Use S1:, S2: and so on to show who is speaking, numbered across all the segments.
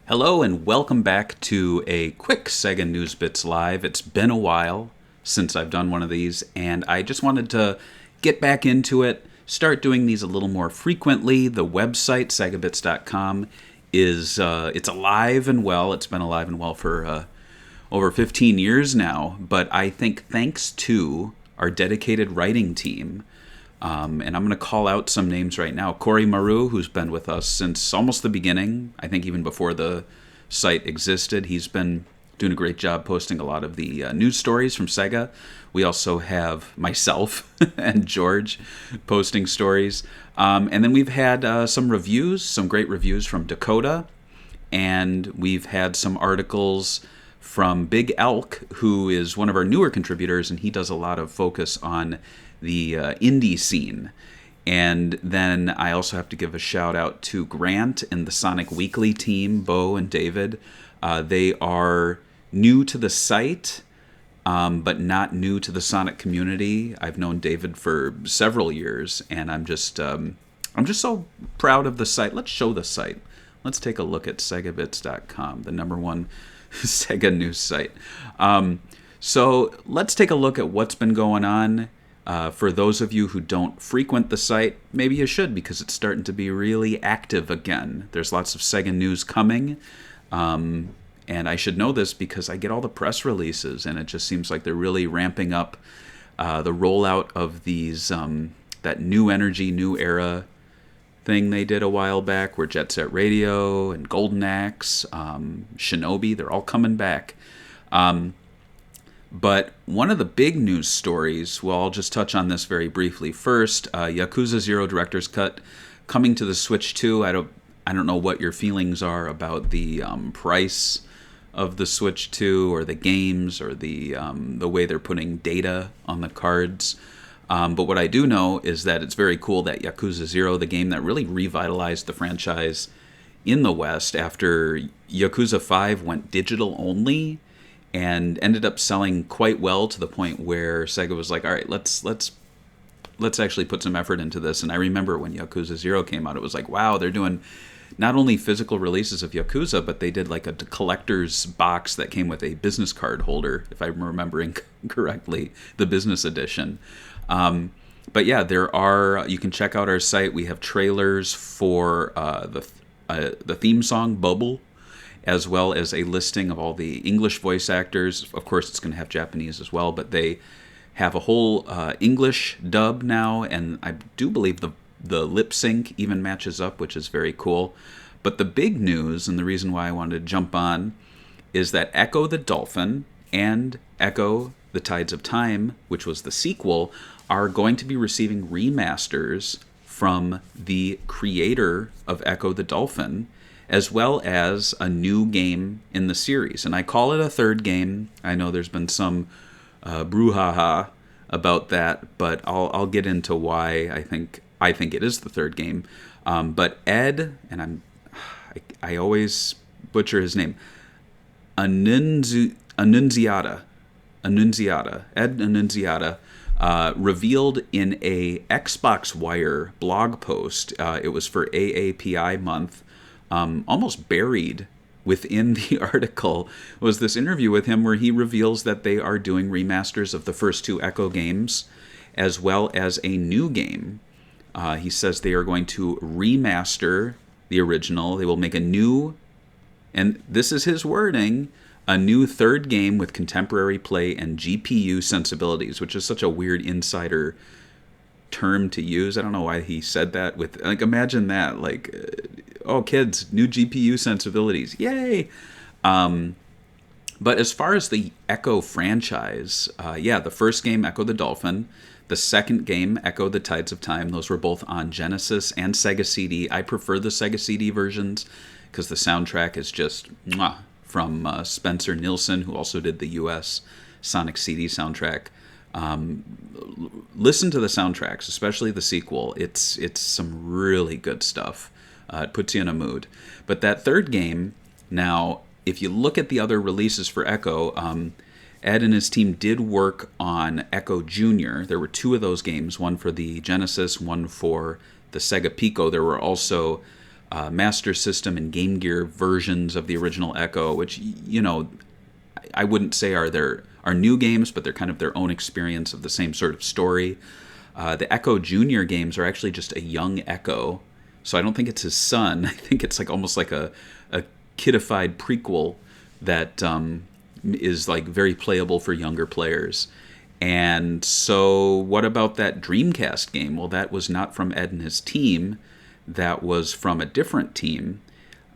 S1: Hello and welcome back to a quick Sega News Bits Live. It's been a while since I've done one of these, and I just wanted to get back into it, start doing these a little more frequently. The website, segabits.com, it's alive and well. It's been alive and well for over 15 years now, but I think thanks to our dedicated writing team, and I'm going to call out some names right now. Corey Maru, who's been with us since almost the beginning, I think even before the site existed. He's been doing a great job posting a lot of the news stories from Sega. We also have myself and George posting stories. And then we've had some reviews, some great reviews from Dakota. And we've had some articles from Big Elk, who is one of our newer contributors, and he does a lot of focus on the indie scene. And then I also have to give a shout out to Grant and the Sonic Weekly team, Bo and David. They are new to the site, but not new to the Sonic community. I've known David for several years, and I'm just so proud of the site. Let's show the site. Let's take a look at segabits.com, the number one Sega news site. So let's take a look at what's been going on. For those of you who don't frequent the site, maybe you should, because it's starting to be really active again. There's lots of Sega news coming, and I should know this because I get all the press releases, and it just seems like they're really ramping up the rollout of these that new energy, new era thing they did a while back, where Jet Set Radio and Golden Axe, Shinobi, they're all coming back. But one of the big news stories, well, I'll just touch on this very briefly first. Yakuza 0 Director's Cut coming to the Switch 2. I don't know what your feelings are about the price of the Switch 2 or the games or the way they're putting data on the cards. But what I do know is that it's very cool that Yakuza 0, the game that really revitalized the franchise in the West after Yakuza 5 went digital only, and ended up selling quite well to the point where Sega was like, all right, let's actually put some effort into this. And I remember when Yakuza 0 came out, it was like, wow, they're doing not only physical releases of Yakuza, but they did like a collector's box that came with a business card holder, if I'm remembering correctly, the business edition. But yeah, you can check out our site. We have trailers for the theme song, Bubble, as well as a listing of all the English voice actors. Of course, it's going to have Japanese as well, but they have a whole English dub now, and I do believe the lip sync even matches up, which is very cool. But the big news, and the reason why I wanted to jump on, is that Ecco the Dolphin and Ecco the Tides of Time, which was the sequel, are going to be receiving remasters from the creator of Ecco the Dolphin, as well as a new game in the series. And I call it a third game. I know there's been some brouhaha about that, but I'll get into why I think it is the third game. But Ed, and I always butcher his name, Annunziata, Ed Annunziata, revealed in a Xbox Wire blog post. It was for AAPI month. Almost buried within the article was this interview with him where he reveals that they are doing remasters of the first two Ecco games, as well as a new game. He says they are going to remaster the original. They will make a new, and this is his wording, a new third game with contemporary play and GPU sensibilities, which is such a weird insider term to use. I don't know why he said that. Imagine that, oh, kids, new GPU sensibilities, yay! But as far as the Ecco franchise, the first game, Ecco the Dolphin, the second game, Ecco the Tides of Time, those were both on Genesis and Sega CD. I prefer the Sega CD versions because the soundtrack is just mwah, from Spencer Nilsson, who also did the US Sonic CD soundtrack. Listen to the soundtracks, especially the sequel. It's some really good stuff. It puts you in a mood. But that third game, now, if you look at the other releases for Ecco, Ed and his team did work on Ecco Junior. There were two of those games, one for the Genesis, one for the Sega Pico. There were also Master System and Game Gear versions of the original Ecco, which, I wouldn't say are new games, but they're kind of their own experience of the same sort of story. The Ecco Junior games are actually just a young Ecco, so I don't think it's his son. I think it's like almost like a kidified prequel that is like very playable for younger players. And so what about that Dreamcast game? Well, that was not from Ed and his team. That was from a different team.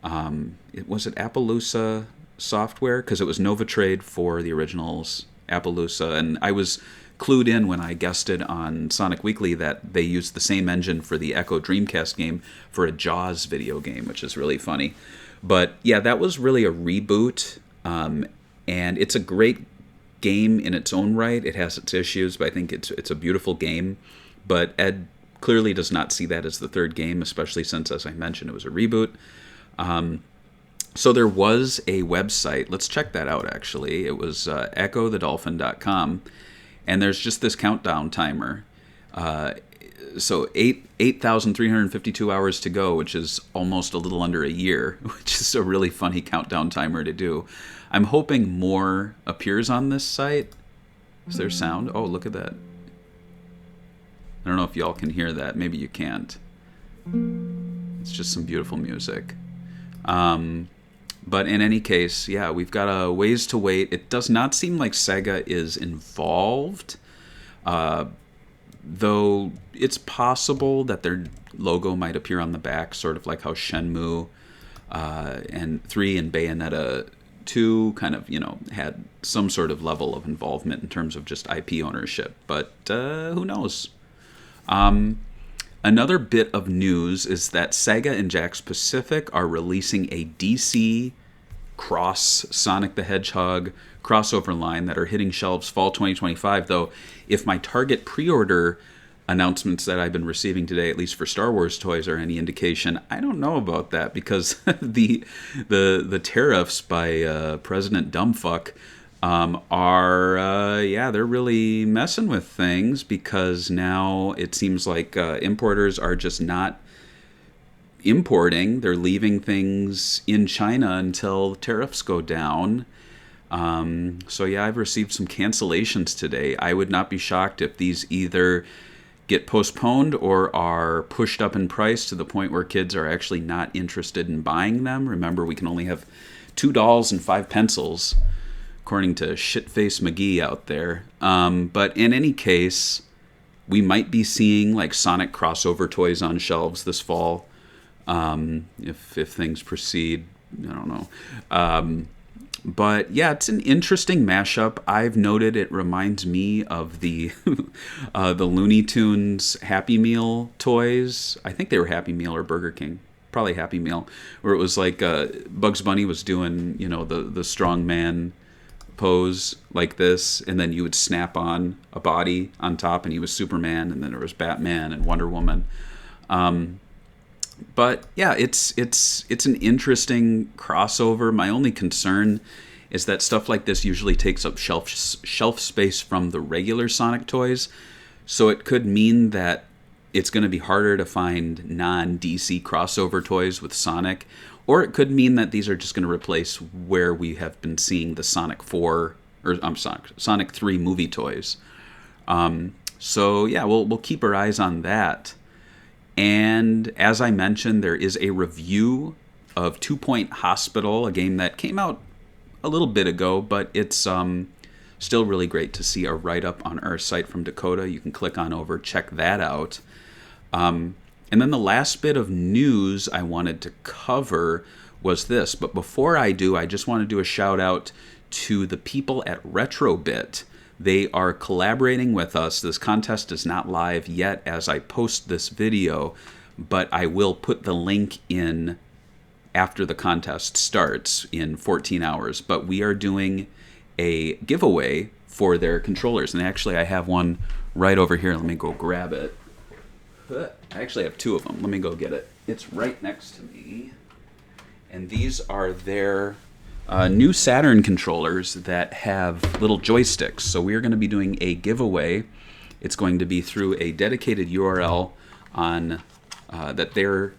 S1: Was it Appaloosa Software? Because it was Nova Trade for the originals, Appaloosa. And I was clued in when I guessed it on Sonic Weekly that they used the same engine for the Ecco Dreamcast game for a Jaws video game, which is really funny. But yeah, that was really a reboot, and it's a great game in its own right. It has its issues, but I think it's a beautiful game. But Ed clearly does not see that as the third game, especially since, as I mentioned, it was a reboot. So there was a website. Let's check that out, actually. It was EccoTheDolphin.com. And there's just this countdown timer. So 8,352 hours to go, which is almost a little under a year, which is a really funny countdown timer to do. I'm hoping more appears on this site. Is there sound? Oh, look at that. I don't know if y'all can hear that. Maybe you can't. It's just some beautiful music. But in any case, yeah, we've got a ways to wait. It does not seem like SEGA is involved, though it's possible that their logo might appear on the back, sort of like how Shenmue and 3 and Bayonetta 2 kind of, had some sort of level of involvement in terms of just IP ownership. But who knows? Another bit of news is that Sega and Jakks Pacific are releasing a DC Cross Sonic the Hedgehog crossover line that are hitting shelves fall 2025, though if my Target pre-order announcements that I've been receiving today, at least for Star Wars toys, are any indication, I don't know about that, because the tariffs by President Dumbfuck they're really messing with things, because now it seems like importers are just not importing. They're leaving things in China until tariffs go down. So yeah, I've received some cancellations today. I would not be shocked if these either get postponed or are pushed up in price to the point where kids are actually not interested in buying them. Remember, we can only have 2 dolls and 5 pencils, according to Shitface McGee out there. But in any case, we might be seeing like Sonic crossover toys on shelves this fall, if things proceed. I don't know. But yeah, it's an interesting mashup. I've noted it reminds me of the the Looney Tunes Happy Meal toys. I think they were Happy Meal or Burger King. Probably Happy Meal, where it was like Bugs Bunny was doing, the strong man pose like this, and then you would snap on a body on top and he was Superman, and then there was Batman and Wonder Woman. But yeah, it's an interesting crossover. My only concern is that stuff like this usually takes up shelf space from the regular Sonic toys, so it could mean that it's going to be harder to find non-DC crossover toys with Sonic, or it could mean that these are just going to replace where we have been seeing the Sonic 3 movie toys. So yeah, we'll keep our eyes on that. And as I mentioned, there is a review of 2 Point Hospital, a game that came out a little bit ago, but it's still really great to see a write-up on our site from Dakota. You can click on over, check that out. And then the last bit of news I wanted to cover was this. But before I do, I just want to do a shout out to the people at Retrobit. They are collaborating with us. This contest is not live yet as I post this video, but I will put the link in after the contest starts in 14 hours. But we are doing a giveaway for their controllers. And actually, I have one right over here. Let me go grab it. I actually have 2 of them. Let me go get it. It's right next to me. And these are their new Saturn controllers that have little joysticks. So we are going to be doing a giveaway. It's going to be through a dedicated URL on that they're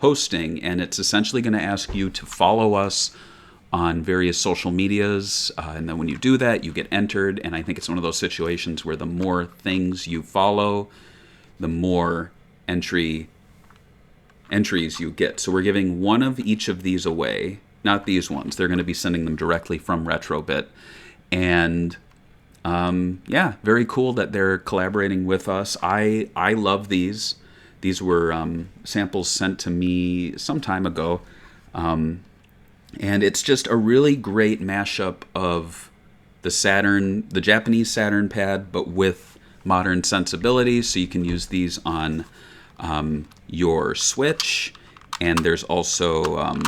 S1: hosting, and it's essentially going to ask you to follow us on various social medias, and then when you do that, you get entered. And I think it's one of those situations where the more things you follow, the more entries you get. So we're giving one of each of these away, not these ones. They're going to be sending them directly from Retrobit. And yeah, very cool that they're collaborating with us. I love these. These were samples sent to me some time ago. And it's just a really great mashup of the Japanese Saturn pad, but with modern sensibilities. So you can use these on your Switch, and there's also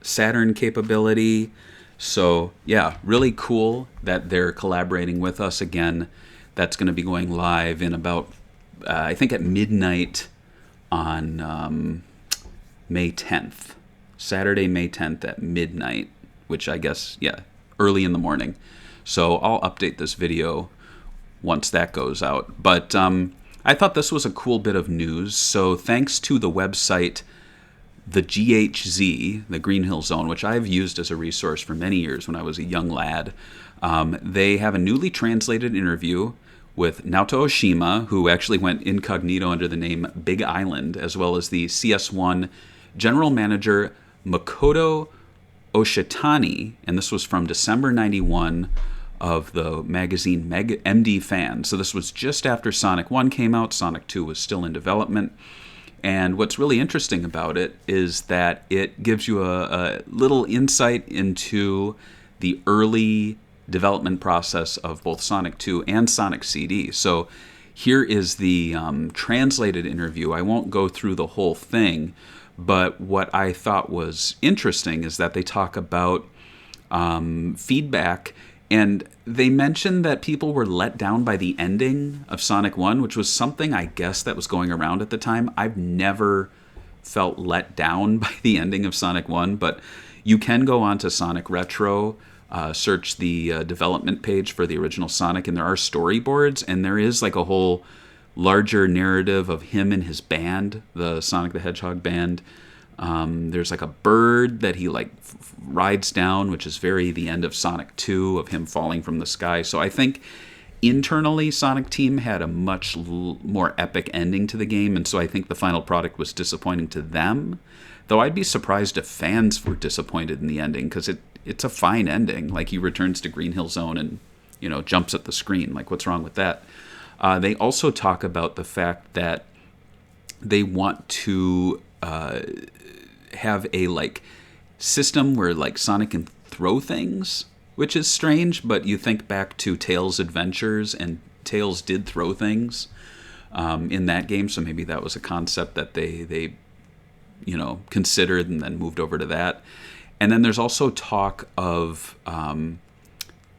S1: Saturn capability. So yeah, really cool that they're collaborating with us again. That's going to be going live in about, I think, at midnight on May 10th. Saturday, May 10th at midnight, which I guess, yeah, early in the morning. So I'll update this video once that goes out. But I thought this was a cool bit of news. So thanks to the website, the GHZ, the Green Hill Zone, which I've used as a resource for many years when I was a young lad, they have a newly translated interview with Naoto Oshima, who actually went incognito under the name Big Island, as well as the CS1 General Manager Makoto Oshitani, and this was from December 91 of the magazine MD Fan. So this was just after Sonic 1 came out. Sonic 2 was still in development. And what's really interesting about it is that it gives you a little insight into the early development process of both Sonic 2 and Sonic CD. So here is the translated interview. I won't go through the whole thing, but what I thought was interesting is that they talk about feedback, and they mentioned that people were let down by the ending of Sonic 1, which was something I guess that was going around at the time. I've never felt let down by the ending of Sonic 1, but you can go on to Sonic Retro, search the development page for the original Sonic, and there are storyboards, and there is like a whole larger narrative of him and his band, the Sonic the Hedgehog band. There's like a bird that he like rides down, which is very the end of Sonic 2, of him falling from the sky. So I think internally Sonic Team had a much more epic ending to the game, and so I think the final product was disappointing to them. Though I'd be surprised if fans were disappointed in the ending, because it's a fine ending. Like, he returns to Green Hill Zone and, you know, jumps at the screen. Like, what's wrong with that? They also talk about the fact that they want to have a like system where like Sonic can throw things, which is strange, but you think back to Tails' adventures, and Tails did throw things in that game, so maybe that was a concept that they you know, considered and then moved over to that. And then there's also talk of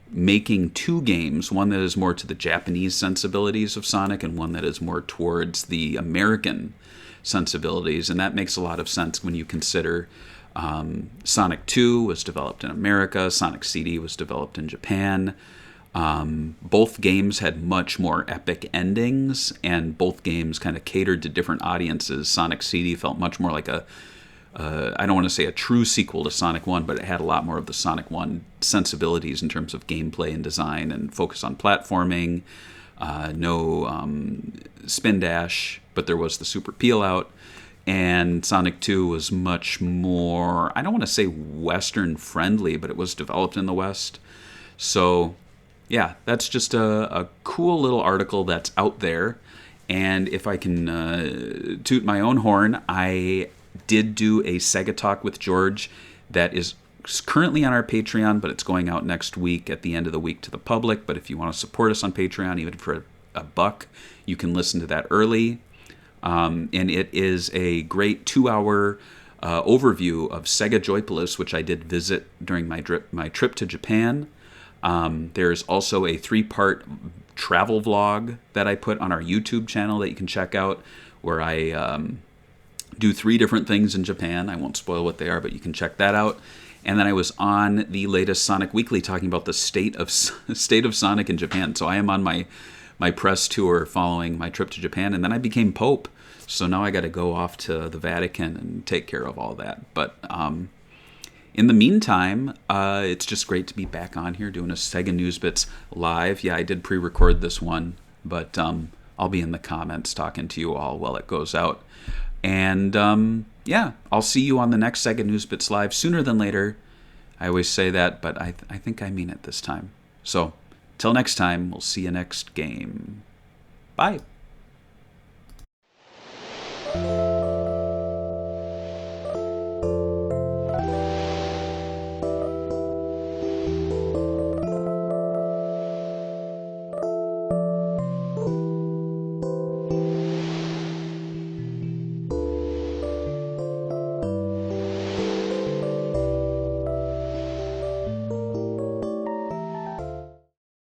S1: making two games, one that is more to the Japanese sensibilities of Sonic and one that is more towards the American sensibilities. And that makes a lot of sense when you consider Sonic 2 was developed in America, Sonic CD was developed in Japan. Both games had much more epic endings, and both games kind of catered to different audiences. Sonic CD felt much more like I don't want to say a true sequel to Sonic 1, but it had a lot more of the Sonic 1 sensibilities in terms of gameplay and design and focus on platforming. No spin dash, but there was the super peel out. And Sonic 2 was much more, I don't want to say Western friendly, but it was developed in the West. So yeah, that's just a cool little article that's out there. And if I can toot my own horn, I did do a Sega Talk with George that is currently on our Patreon, but it's going out next week at the end of the week to the public. But if you want to support us on Patreon, even for $1, you can listen to that early. And it is a great 2-hour overview of Sega Joypolis, which I did visit during my trip to Japan. There's also a 3-part travel vlog that I put on our YouTube channel that you can check out, where I do 3 different things in Japan. I won't spoil what they are, but you can check that out. And then I was on the latest Sonic Weekly talking about the state of Sonic in Japan. So I am on my press tour following my trip to Japan, and then I became Pope. So now I got to go off to the Vatican and take care of all that. But in the meantime, it's just great to be back on here doing a Sega News Bits live. Yeah, I did pre-record this one, but I'll be in the comments talking to you all while it goes out. And yeah, I'll see you on the next Sega News Bits live sooner than later. I always say that, but I think I mean it this time. So, till next time, we'll see you next game. Bye.